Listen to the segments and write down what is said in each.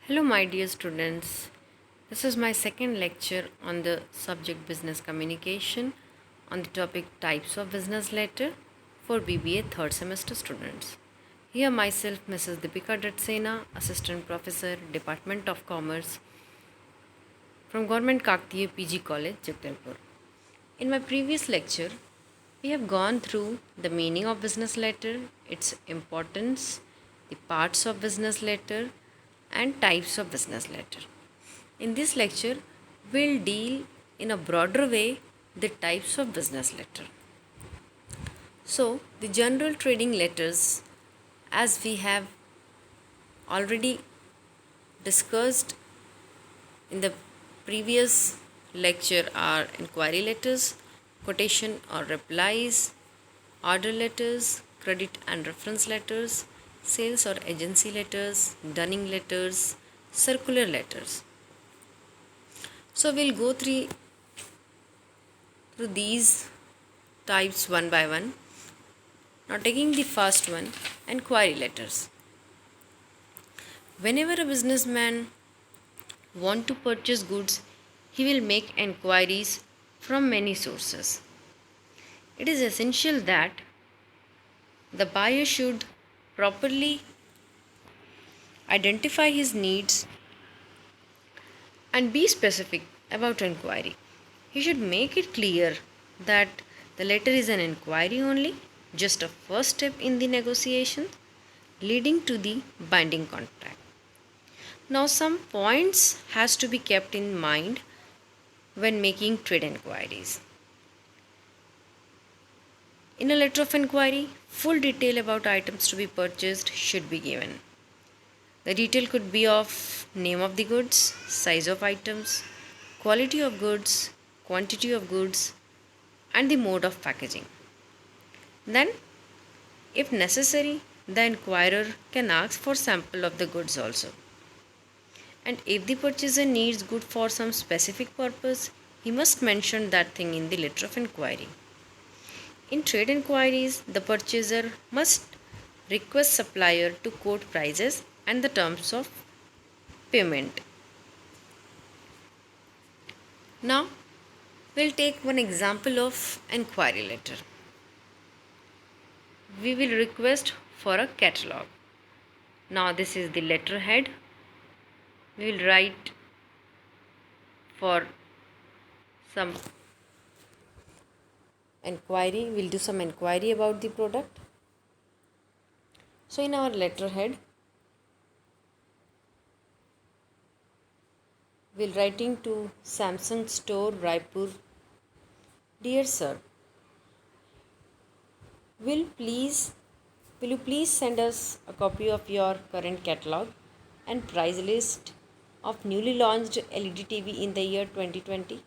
Hello, my dear students. This is my second lecture on the subject business communication on the topic types of business letter for BBA third semester students. Here, myself, Mrs. Deepika Datsena, Assistant Professor, Department of Commerce from Government Kaktiya PG College, Jagdalpur. In my previous lecture, we have gone through the meaning of business letter, its importance, the parts of business letter, and types of business letter. In this lecture, we'll deal in a broader way the types of business letter. So, the general trading letters, as we have already discussed in the previous lecture, are inquiry letters, quotation or replies, order letters, credit and reference letters, sales or agency letters, dunning letters, circular letters. So we'll go through these types one by one. Now taking the first one, inquiry letters. Whenever a businessman want to purchase goods, he will make inquiries from many sources. It is essential that the buyer should properly identify his needs and be specific about inquiry. He should make it clear that the letter is an inquiry only, just a first step in the negotiation leading to the binding contract. Now some points has to be kept in mind when making trade inquiries. In a letter of inquiry, full detail about items to be purchased should be given. The detail could be of name of the goods, size of items, quality of goods, quantity of goods, and the mode of packaging. Then, if necessary, the inquirer can ask for sample of the goods also. And if the purchaser needs good for some specific purpose, he must mention that thing in the letter of inquiry. In trade inquiries, the purchaser must request supplier to quote prices and the terms of payment. Now, we'll take one example of inquiry letter. We will request for a catalog. Now, this is the letterhead. We will write for some inquiry. We'll do some inquiry about the product. So, in our letterhead, we'll writing to Samsung Store, Raipur. Dear sir, will please will you please send us a copy of your current catalog and price list of newly launched LED TV in the year 2020?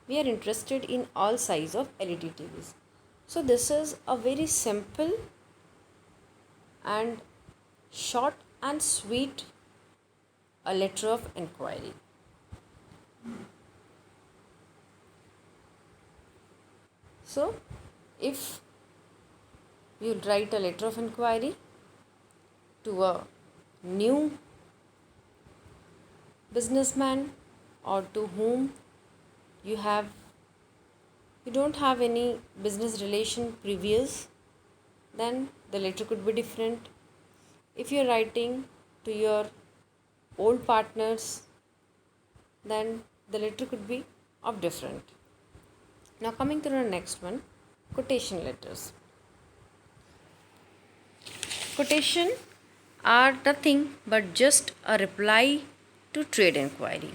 We are interested in all size of LED TVs. So this is a very simple and short and sweet a letter of inquiry. So if you write a letter of inquiry to a new businessman or to whom you don't have any business relation previous, then the letter could be different. If you're writing to your old partners, then the letter could be of different. Now coming to the next one, quotation letters. Quotation are nothing but just a reply to trade inquiry.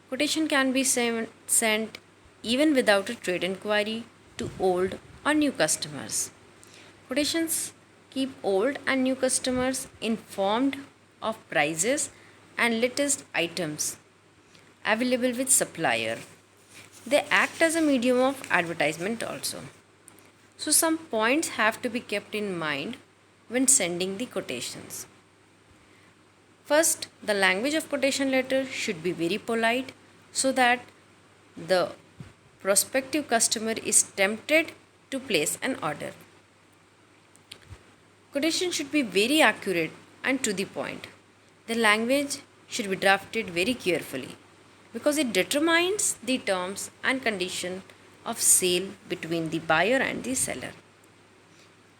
Quotation can be sent even without a trade inquiry to old or new customers. Quotations keep old and new customers informed of prices and latest items available with supplier. They act as a medium of advertisement also. So some points have to be kept in mind when sending the quotations. First, the language of quotation letter should be very polite so that the prospective customer is tempted to place an order. Quotation should be very accurate and to the point. The language should be drafted very carefully because it determines the terms and condition of sale between the buyer and the seller.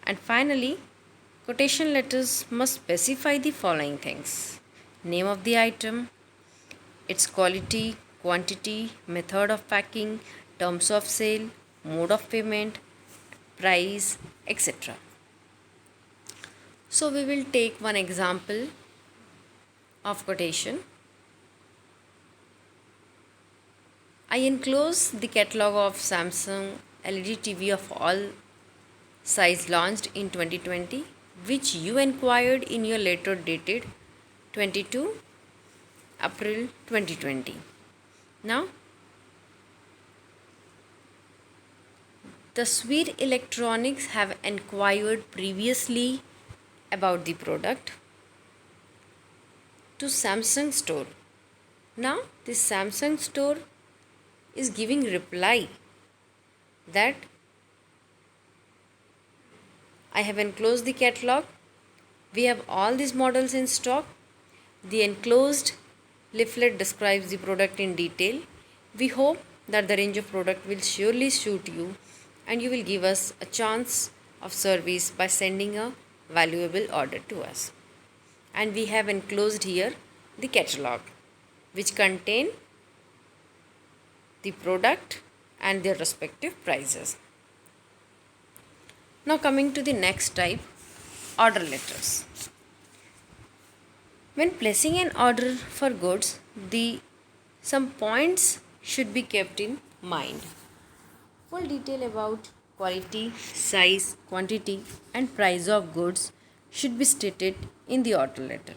And finally, quotation letters must specify the following things: name of the item, its quality, quantity, method of packing, terms of sale, mode of payment, price, etc. So, we will take one example of quotation. I enclose the catalog of Samsung LED TV of all size launched in 2020, which you inquired in your letter dated 22 April 2020. Now, the Sweet Electronics have inquired previously about the product to Samsung store. Now, the Samsung store is giving reply that I have enclosed the catalog. We have all these models in stock. The enclosed leaflet describes the product in detail. We hope that the range of product will surely suit you and you will give us a chance of service by sending a valuable order to us. And we have enclosed here the catalog which contain the product and their respective prices. Now coming to the next type, order letters. When placing an order for goods, some points should be kept in mind. Full detail about quality, size, quantity and price of goods should be stated in the order letter.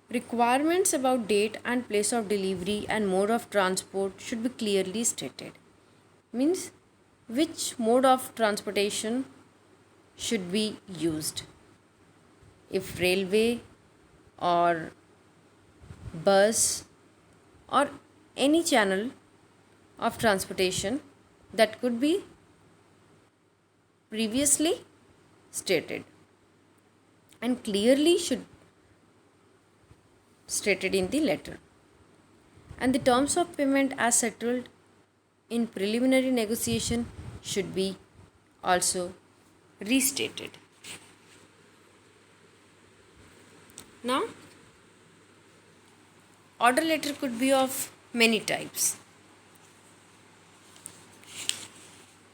Requirements about date and place of delivery and mode of transport should be clearly stated. Means which mode of transportation should be used. If railway or bus or any channel of transportation that could be previously stated and clearly should stated in the letter. And the terms of payment as settled in preliminary negotiation should be also restated. Now, order letter could be of many types.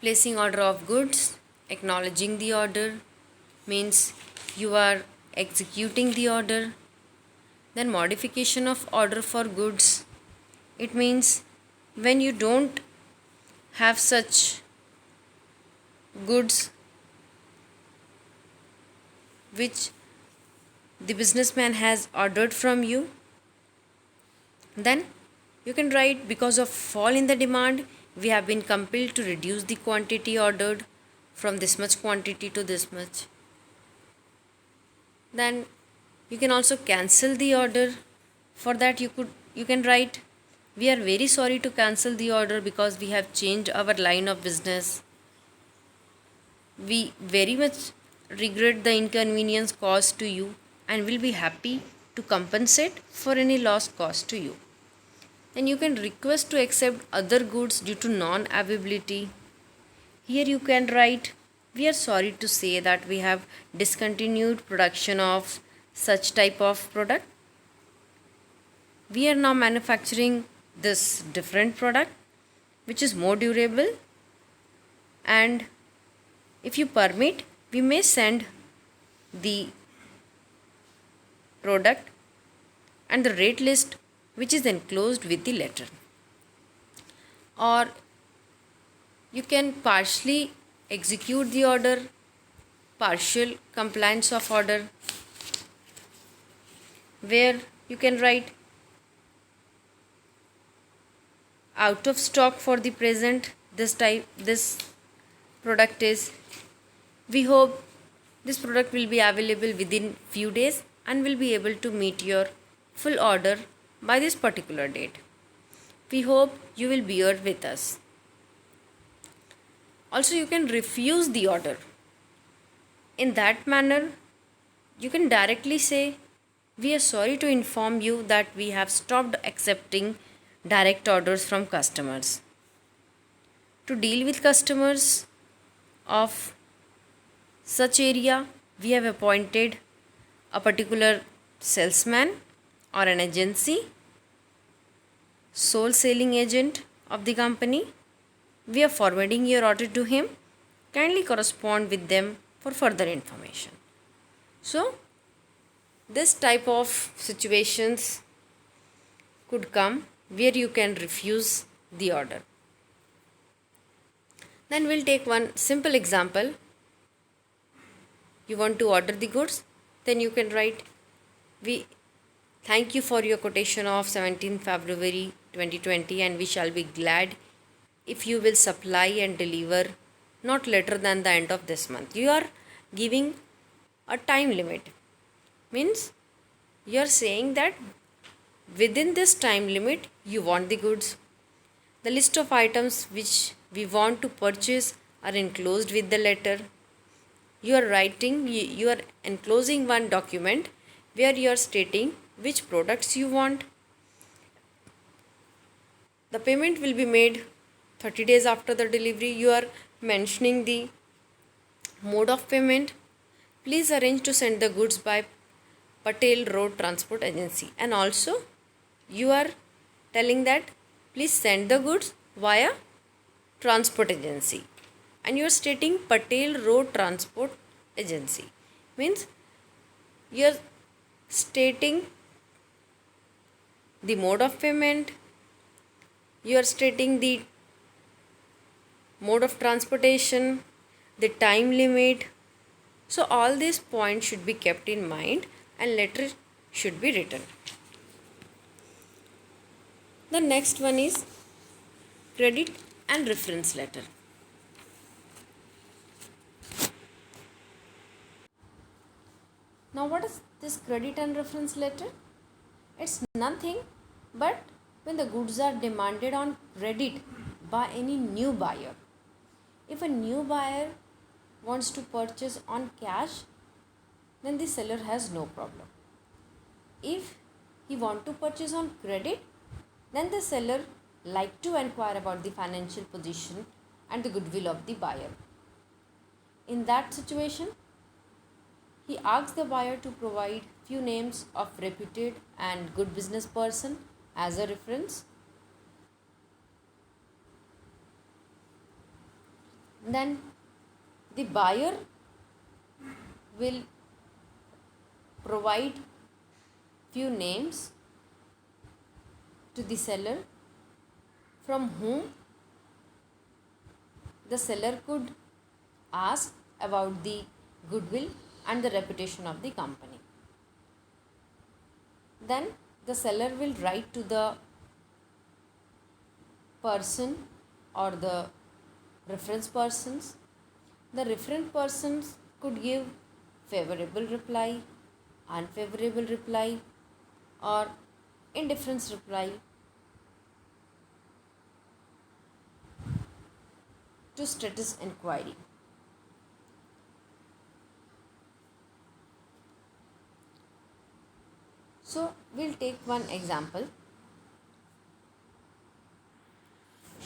Placing order of goods, acknowledging the order means you are executing the order. Then modification of order for goods, it means when you don't have such goods which the businessman has ordered from you, then you can write because of fall in the demand we have been compelled to reduce the quantity ordered from this much quantity to this much. Then you can also cancel the order. For that you can write, we are very sorry to cancel the order because we have changed our line of business. We very much regret the inconvenience caused to you and will be happy to compensate for any lost cost to you. Then you can request to accept other goods due to non-availability. Here you can write, we are sorry to say that we have discontinued production of such type of product. We are now manufacturing this different product which is more durable, and if you permit we may send the product and the rate list which is enclosed with the letter. Or you can partially execute the order, partial compliance of order, where you can write out of stock for the present, this product is. We hope this product will be available within few days and will be able to meet your full order by this particular date. We hope you will bear with us. Also, you can refuse the order. In that manner, you can directly say, We are sorry to inform you that we have stopped accepting direct orders from customers. To deal with customers of such area, we have appointed a particular salesman or an agency, sole selling agent of the company. We are forwarding your order to him. Kindly correspond with them for further information. So, this type of situations could come where you can refuse the order. Then we'll take one simple example. You want to order the goods, then you can write, we thank you for your quotation of 17th February 2020, and we shall be glad if you will supply and deliver not later than the end of this month. You are giving a time limit. Means you are saying that within this time limit you want the goods. The list of items which we want to purchase are enclosed with the letter. You are writing, you are enclosing one document where you are stating which products you want. The payment will be made 30 days after the delivery. You are mentioning the mode of payment. Please arrange to send the goods by Patel Road Transport Agency. And also you are telling that please send the goods via transport agency. And you are stating Patel Road Transport Agency. Means you are stating the mode of payment, you are stating the mode of transportation, the time limit. So all these points should be kept in mind and letter should be written. The next one is credit and reference letter. Now what is this credit and reference letter? It's nothing but when the goods are demanded on credit by any new buyer. If a new buyer wants to purchase on cash, then the seller has no problem. If he want to purchase on credit, then the seller like to inquire about the financial position and the goodwill of the buyer. In that situation, he asks the buyer to provide few names of reputed and good business person as a reference. Then the buyer will provide few names to the seller from whom the seller could ask about the goodwill and the reputation of the company. Then the seller will write to the person or the reference persons. The reference persons could give favorable reply, unfavorable reply, or indifference reply to status inquiry. So we'll take one example.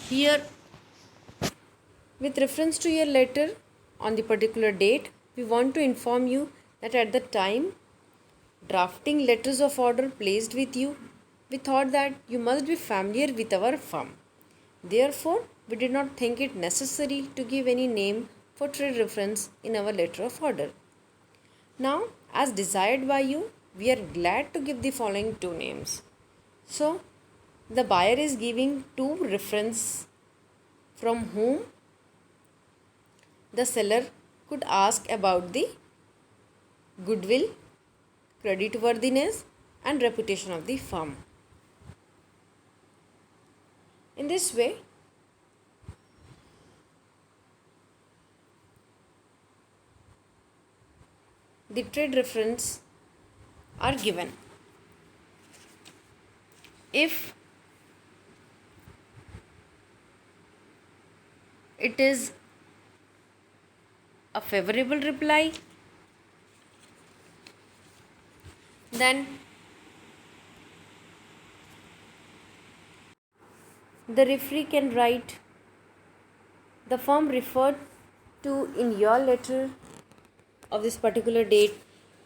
Here, with reference to your letter on the particular date, we want to inform you that at the time drafting letters of order placed with you, we thought that you must be familiar with our firm. Therefore, we did not think it necessary to give any name for trade reference in our letter of order. Now, as desired by you, we are glad to give the following two names. So, the buyer is giving two reference from whom the seller could ask about the goodwill, creditworthiness, and reputation of the firm. In this way, the trade reference are given. If it is a favorable reply, Then the referee can write the firm referred to in your letter of this particular date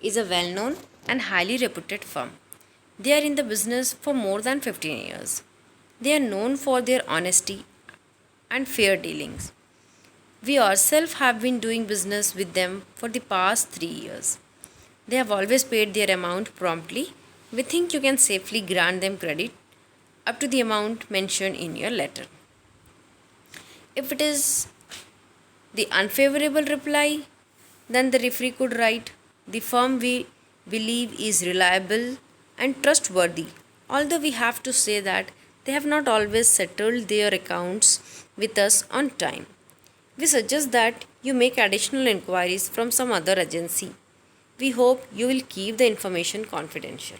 is a well known and highly reputed firm. They are in the business for more than 15 years. They are known for their honesty and fair dealings. We ourselves have been doing business with them for the past 3 years. They have always paid their amount promptly. We think you can safely grant them credit up to the amount mentioned in your letter. If it is the unfavorable reply, then the referee could write, the firm we believe is reliable and trustworthy, although we have to say that they have not always settled their accounts with us on time. We suggest that you make additional inquiries from some other agency. We hope you will keep the information confidential.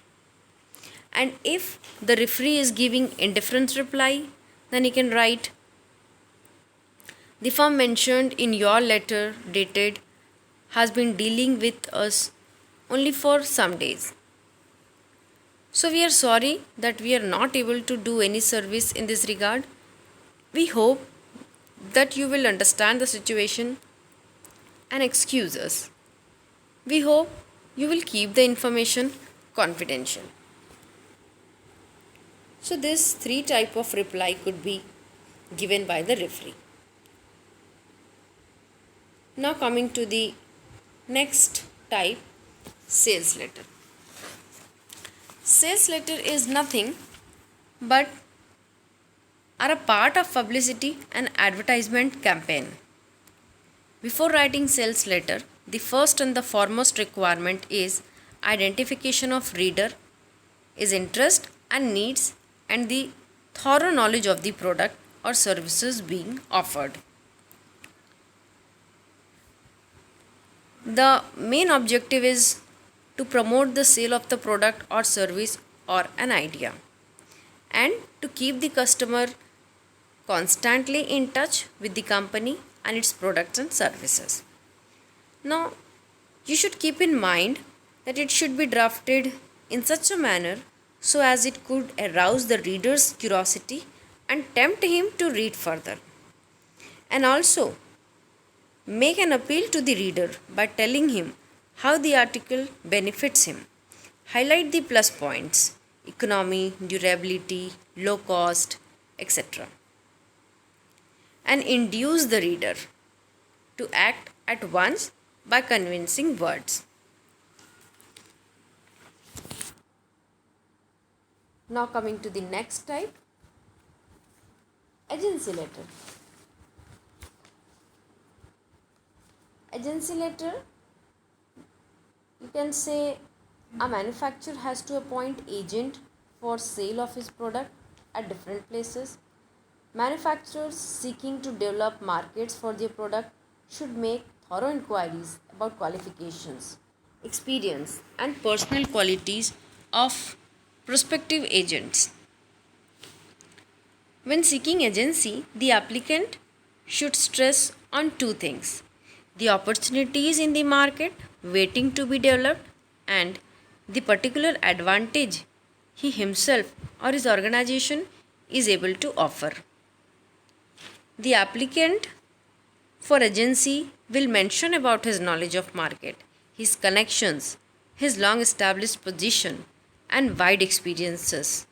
And if the referee is giving indifferent reply, then he can write, the firm mentioned in your letter dated has been dealing with us only for some days. So we are sorry that we are not able to do any service in this regard. We hope that you will understand the situation and excuse us. We hope you will keep the information confidential. So this three type of reply could be given by the referee. Now coming to the next type, sales letter. Sales letter is nothing but are a part of publicity and advertisement campaign. Before writing sales letter, the first and the foremost requirement is identification of reader, his interest and needs, and the thorough knowledge of the product or services being offered. The main objective is to promote the sale of the product or service or an idea, and to keep the customer constantly in touch with the company and its products and services. Now, you should keep in mind that it should be drafted in such a manner so as it could arouse the reader's curiosity and tempt him to read further. And also, make an appeal to the reader by telling him how the article benefits him. Highlight the plus points: economy, durability, low cost, etc. And induce the reader to act at once by convincing words. Now coming to the next type, agency letter. Agency letter, you can say a manufacturer has to appoint agent for sale of his product at different places. Manufacturers seeking to develop markets for their product should make thorough inquiries about qualifications, experience, and personal qualities of prospective agents. When seeking agency, the applicant should stress on two things: the opportunities in the market waiting to be developed and the particular advantage he himself or his organization is able to offer. The applicant for agency will mention about his knowledge of market, his connections, his long established position and wide experiences.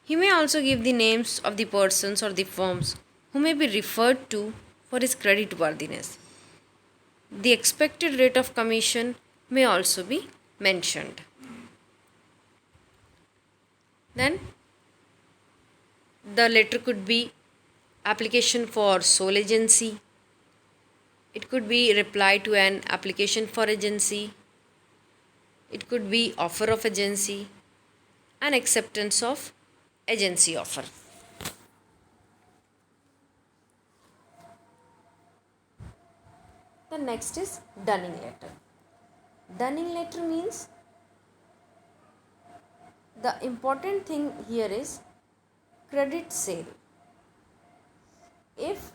He may also give the names of the persons or the firms who may be referred to for his creditworthiness. The expected rate of commission may also be mentioned. Then the letter could be application for sole agency. It could be reply to an application for agency. It could be offer of agency and acceptance of agency offer. The next is Dunning letter. Dunning letter means the important thing here is credit sale. If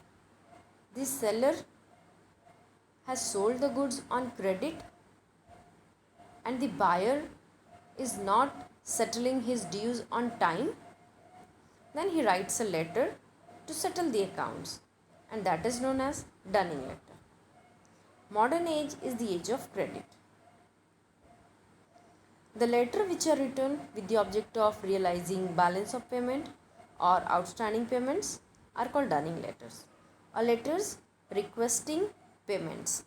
the seller has sold the goods on credit, and the buyer is not settling his dues on time, then he writes a letter to settle the accounts, and that is known as dunning letter. Modern age is the age of credit. The letter which are written with the object of realizing balance of payment or outstanding payments are called dunning letters, or letters requesting payments.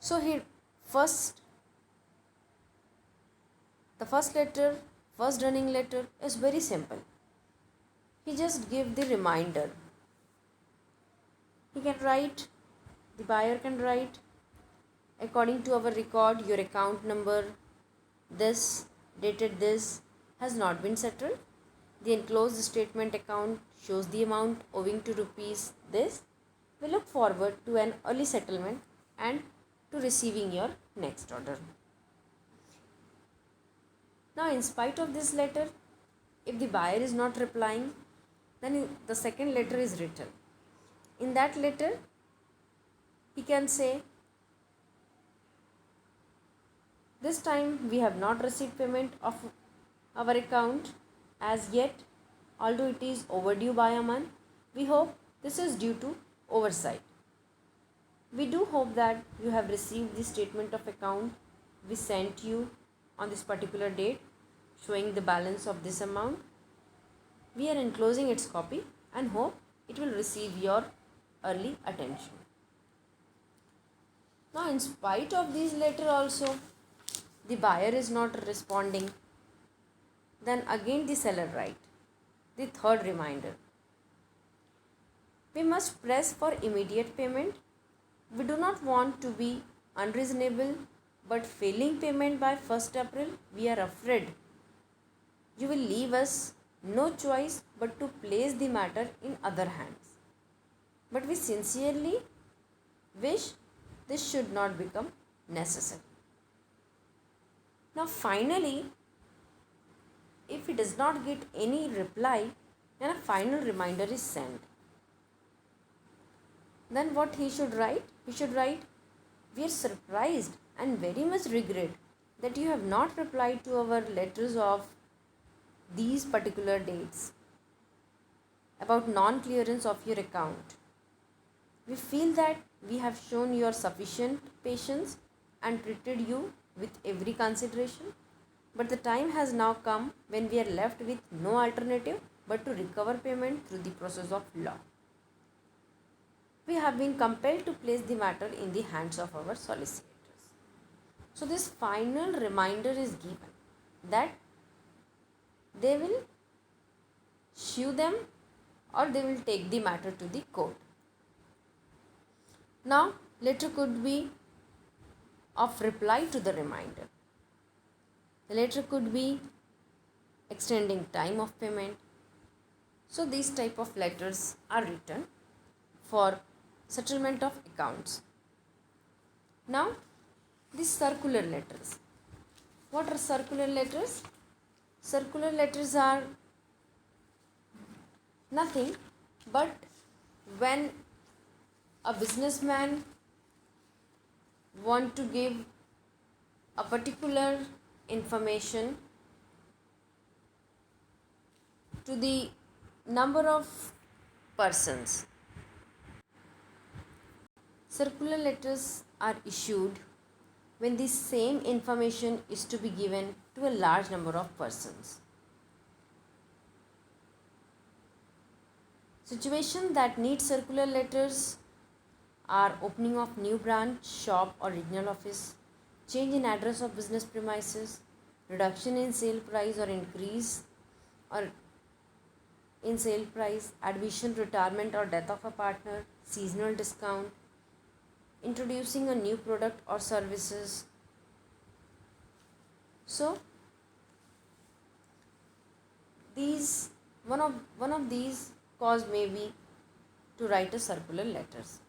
So here first the first dunning letter is very simple. He just give the reminder. He can write, the buyer can write, according to our record, your account number, this, dated this, has not been settled. The enclosed statement account shows the amount owing to rupees this. We look forward to an early settlement and to receiving your next order. Now, in spite of this letter, if the buyer is not replying, then the second letter is written. In that letter, he can say, this time we have not received payment of our account as yet, although it is overdue by a month. We hope this is due to oversight. We do hope that you have received the statement of account we sent you on this particular date showing the balance of this amount. We are enclosing its copy and hope it will receive your early attention. Now, in spite of this letter also, the buyer is not responding. Then again the seller write the third reminder. We must press for immediate payment. We do not want to be unreasonable, but failing payment by 1st April, we are afraid you will leave us no choice but to place the matter in other hands. But we sincerely wish this should not become necessary. Now finally, if he does not get any reply, then a final reminder is sent. Then what he should write? He should write, we are surprised and very much regret that you have not replied to our letters of these particular dates about non-clearance of your account. We feel that we have shown your sufficient patience and treated you with every consideration, but the time has now come when we are left with no alternative but to recover payment through the process of law. We have been compelled to place the matter in the hands of our solicitors. So this final reminder is given that they will sue them or they will take the matter to the court. Now, letter could be of reply to the reminder. The letter could be extending time of payment. So these type of letters are written for settlement of accounts. Now, these circular letters. What are circular letters? Circular letters are nothing but when a businessman want to give a particular information to the number of persons. Circular letters are issued when the same information is to be given to a large number of persons. Situations that need circular letters are opening of new branch, shop or regional office, change in address of business premises, reduction in sale price or increase or in sale price, admission, retirement or death of a partner, seasonal discount, introducing a new product or services. So these one of these cause may be to write a circular letters.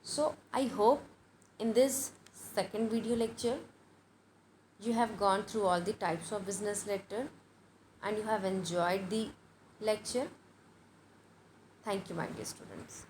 So I hope in this second video lecture you have gone through all the types of business letter and you have enjoyed the lecture. Thank you, my dear students.